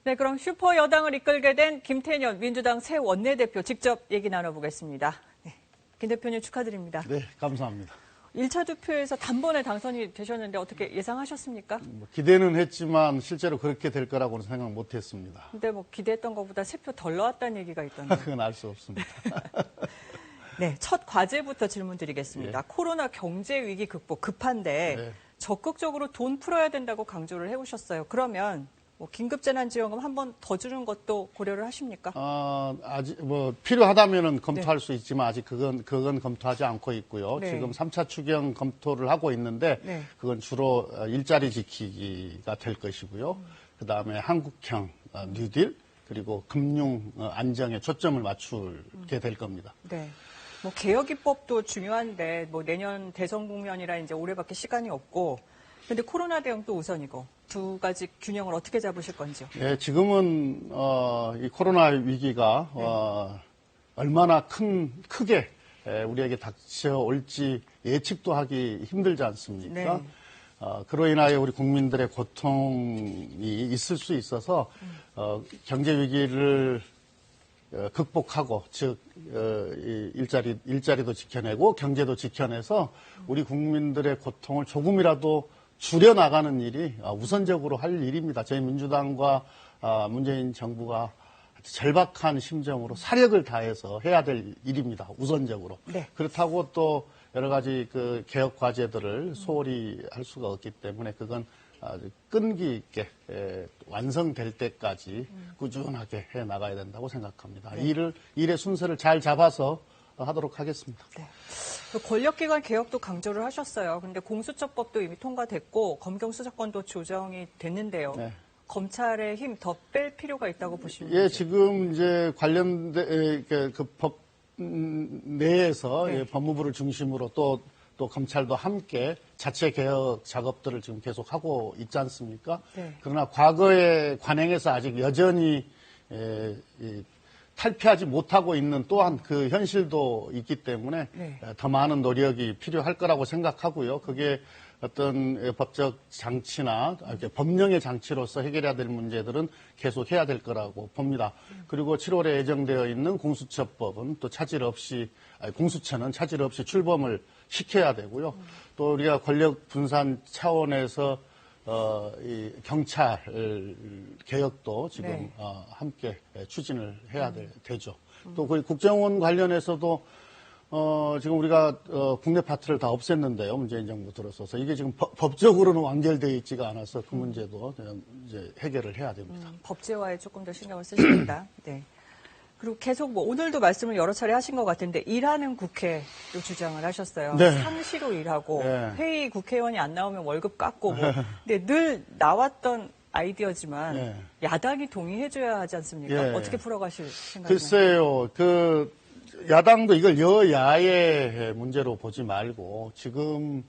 네, 그럼 슈퍼 여당을 이끌게 된 김태년 민주당 새 원내대표 직접 얘기 나눠보겠습니다. 네, 김 대표님 축하드립니다. 네, 감사합니다. 1차 투표에서 단번에 당선이 되셨는데 어떻게 예상하셨습니까? 기대는 했지만 실제로 그렇게 될 거라고는 생각 못했습니다. 근데 뭐 기대했던 것보다 3표 덜 나왔다는 얘기가 있던데. 그건 알 수 없습니다. 네, 첫 과제부터 질문 드리겠습니다. 예. 코로나 경제 위기 극복 급한데 네. 적극적으로 돈 풀어야 된다고 강조를 해오셨어요. 그러면 뭐 긴급재난지원금 한 번 더 주는 것도 고려를 하십니까? 아직 필요하다면은 검토할 네. 수 있지만 아직 그건 검토하지 않고 있고요. 네. 지금 3차 추경 검토를 하고 있는데 네. 그건 주로 일자리 지키기가 될 것이고요. 그다음에 한국형 뉴딜 그리고 금융 안정에 초점을 맞추게 될 겁니다. 네. 뭐 개혁 입법도 중요한데 뭐 내년 대선 국면이라 이제 올해밖에 시간이 없고, 근데 코로나 대응도 우선이고 두 가지 균형을 어떻게 잡으실 건지요? 예, 지금은 이 코로나 위기가 얼마나 크게 우리에게 닥쳐올지 예측도 하기 힘들지 않습니까? 네. 그로 인하여 우리 국민들의 고통이 있을 수 있어서 경제 위기를 극복하고, 즉 일자리도 지켜내고 경제도 지켜내서 우리 국민들의 고통을 조금이라도 줄여나가는 일이 우선적으로 할 일입니다. 저희 민주당과 문재인 정부가 절박한 심정으로 사력을 다해서 해야 될 일입니다. 우선적으로. 네. 그렇다고 또 여러 가지 그 개혁 과제들을 소홀히 할 수가 없기 때문에 그건 아주 끈기 있게 완성될 때까지 꾸준하게 해 나가야 된다고 생각합니다. 네. 일의 순서를 잘 잡아서 하도록 하겠습니다. 네. 권력기관 개혁도 강조를 하셨어요. 그런데 공수처법도 이미 통과됐고 검경 수사권도 조정이 됐는데요. 네. 검찰의 힘 더 뺄 필요가 있다고 보시면 예, 지금 이제 관련된 그 법 내에서 네. 법무부를 중심으로 또 검찰도 함께 자체 개혁 작업들을 지금 계속 하고 있지 않습니까? 네. 그러나 과거의 관행에서 아직 여전히 탈피하지 못하고 있는 또한 그 현실도 있기 때문에 네. 더 많은 노력이 필요할 거라고 생각하고요. 그게 어떤 법적 장치나 법령의 장치로서 해결해야 될 문제들은 계속 해야 될 거라고 봅니다. 그리고 7월에 예정되어 있는 공수처법은 또 공수처는 차질 없이 출범을 시켜야 되고요. 또 우리가 권력 분산 차원에서 이 경찰 개혁도 지금 네. 함께 추진을 해야 되죠. 또 그 국정원 관련해서도 지금 우리가 국내 파트를 다 없앴는데요. 문재인 정부 들어서서 이게 지금 법적으로는 완결되어 있지가 않아서 그 문제도 이제 해결을 해야 됩니다. 법제화에 조금 더 신경을 쓰십니다. 네. 그리고 계속 뭐 오늘도 말씀을 여러 차례 하신 것 같은데 일하는 국회로 주장을 하셨어요. 네. 상시로 일하고 네. 회의 국회의원이 안 나오면 월급 깎고 뭐. 근데 늘 나왔던 아이디어지만 네. 야당이 동의해줘야 하지 않습니까? 네. 어떻게 풀어가실 생각이나요? 글쎄요. 야당도 이걸 여야의 문제로 보지 말고 지금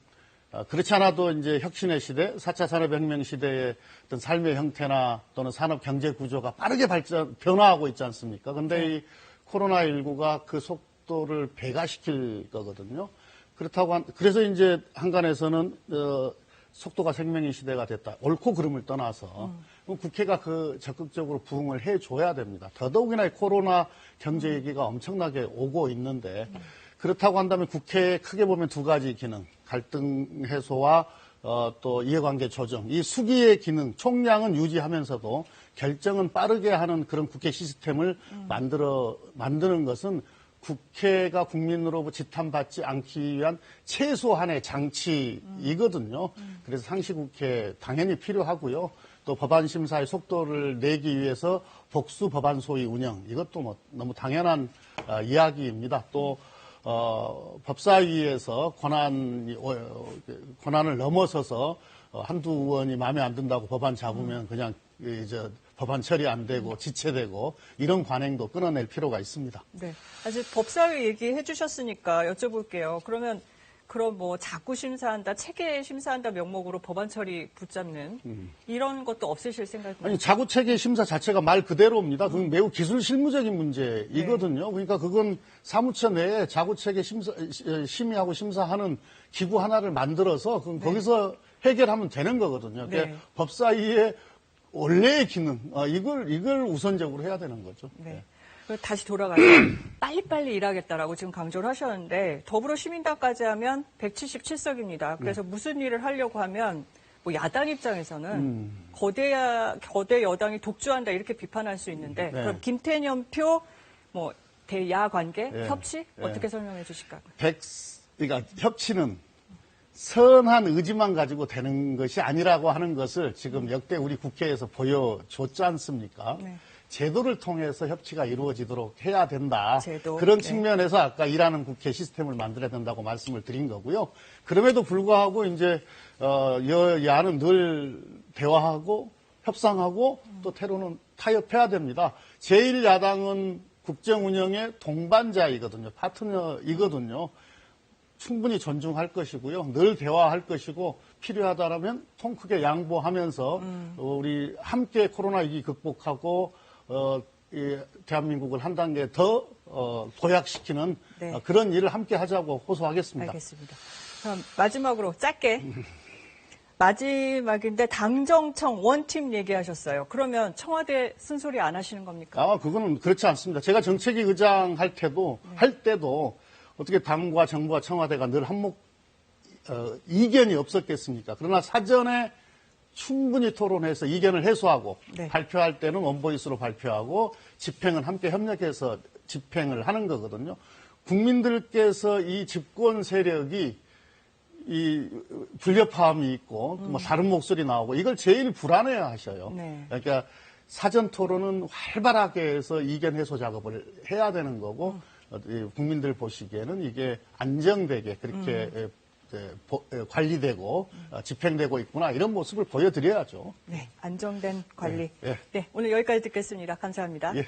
그렇지 않아도 이제 혁신의 시대, 4차 산업혁명 시대의 어떤 삶의 형태나 또는 산업 경제 구조가 빠르게 변화하고 있지 않습니까? 근데 이 코로나19가 그 속도를 배가시킬 거거든요. 그래서 이제 한간에서는 속도가 생명의 시대가 됐다. 옳고 그름을 떠나서 국회가 적극적으로 부응을 해줘야 됩니다. 더더욱이나 코로나 경제 위기가 엄청나게 오고 있는데 그렇다고 한다면 국회에 크게 보면 두 가지 기능, 갈등 해소와 또 이해관계 조정, 이 수기의 기능, 총량은 유지하면서도 결정은 빠르게 하는 그런 국회 시스템을 만드는 것은 국회가 국민으로부터 지탄받지 않기 위한 최소한의 장치이거든요. 그래서 상시국회 당연히 필요하고요. 또 법안 심사의 속도를 내기 위해서 복수 법안 소위 운영, 이것도 너무 당연한 이야기입니다. 또 법사위에서 권한을 넘어서서 한두 의원이 마음에 안 든다고 법안 잡으면 그냥 이제 법안 처리 안 되고 지체되고 이런 관행도 끊어낼 필요가 있습니다. 네. 아직 법사위 얘기해 주셨으니까 여쭤볼게요. 그럼 뭐 자구 심사한다, 체계 심사한다 명목으로 법안 처리 붙잡는 이런 것도 없으실 생각입니까? 아니, 자구 체계 심사 자체가 말 그대로입니다. 그건 매우 기술 실무적인 문제이거든요. 네. 그러니까 그건 사무처 내에 자구 체계 심의하고 심사하는 기구 하나를 만들어서 거기서 해결하면 되는 거거든요. 네. 법사위에 원래의 기능, 이걸 우선적으로 해야 되는 거죠. 네. 다시 돌아가서 빨리빨리 일하겠다라고 지금 강조를 하셨는데 더불어시민당까지 하면 177석입니다. 그래서 무슨 일을 하려고 하면 뭐 야당 입장에서는 거대 여당이 독주한다 이렇게 비판할 수 있는데 네. 그럼 김태년표 뭐 대야 관계 네. 협치 네. 어떻게 설명해 주실까요? 그러니까 협치는 선한 의지만 가지고 되는 것이 아니라고 하는 것을 지금 역대 우리 국회에서 보여줬지 않습니까? 네. 제도를 통해서 협치가 이루어지도록 해야 된다. 제도. 그런 네. 측면에서 아까 일하는 국회 시스템을 만들어야 된다고 말씀을 드린 거고요. 그럼에도 불구하고 이제 여야는 늘 대화하고 협상하고 또 때로는 타협해야 됩니다. 제1야당은 국정 운영의 동반자이거든요. 파트너이거든요. 충분히 존중할 것이고요. 늘 대화할 것이고 필요하다라면 통 크게 양보하면서 우리 함께 코로나 위기 극복하고 이 대한민국을 한 단계 더 도약시키는 네. 그런 일을 함께 하자고 호소하겠습니다. 알겠습니다. 그럼 마지막으로 짧게 마지막인데 당정청 원팀 얘기하셨어요. 그러면 청와대 쓴소리 안 하시는 겁니까? 그거는 그렇지 않습니다. 제가 정책위 의장 할 때도 어떻게 당과 정부와 청와대가 늘 이견이 없었겠습니까? 그러나 사전에 충분히 토론해서 이견을 해소하고 네. 발표할 때는 원보이스로 발표하고 집행은 함께 협력해서 집행을 하는 거거든요. 국민들께서 이 집권 세력이 이 불협화음이 있고 뭐 다른 목소리 나오고 이걸 제일 불안해 하셔요. 네. 그러니까 사전 토론은 활발하게 해서 이견 해소 작업을 해야 되는 거고 국민들 보시기에는 이게 안정되게 그렇게 관리되고 집행되고 있구나 이런 모습을 보여드려야죠. 네, 안정된 관리. 네. 네, 오늘 여기까지 듣겠습니다. 감사합니다. 예.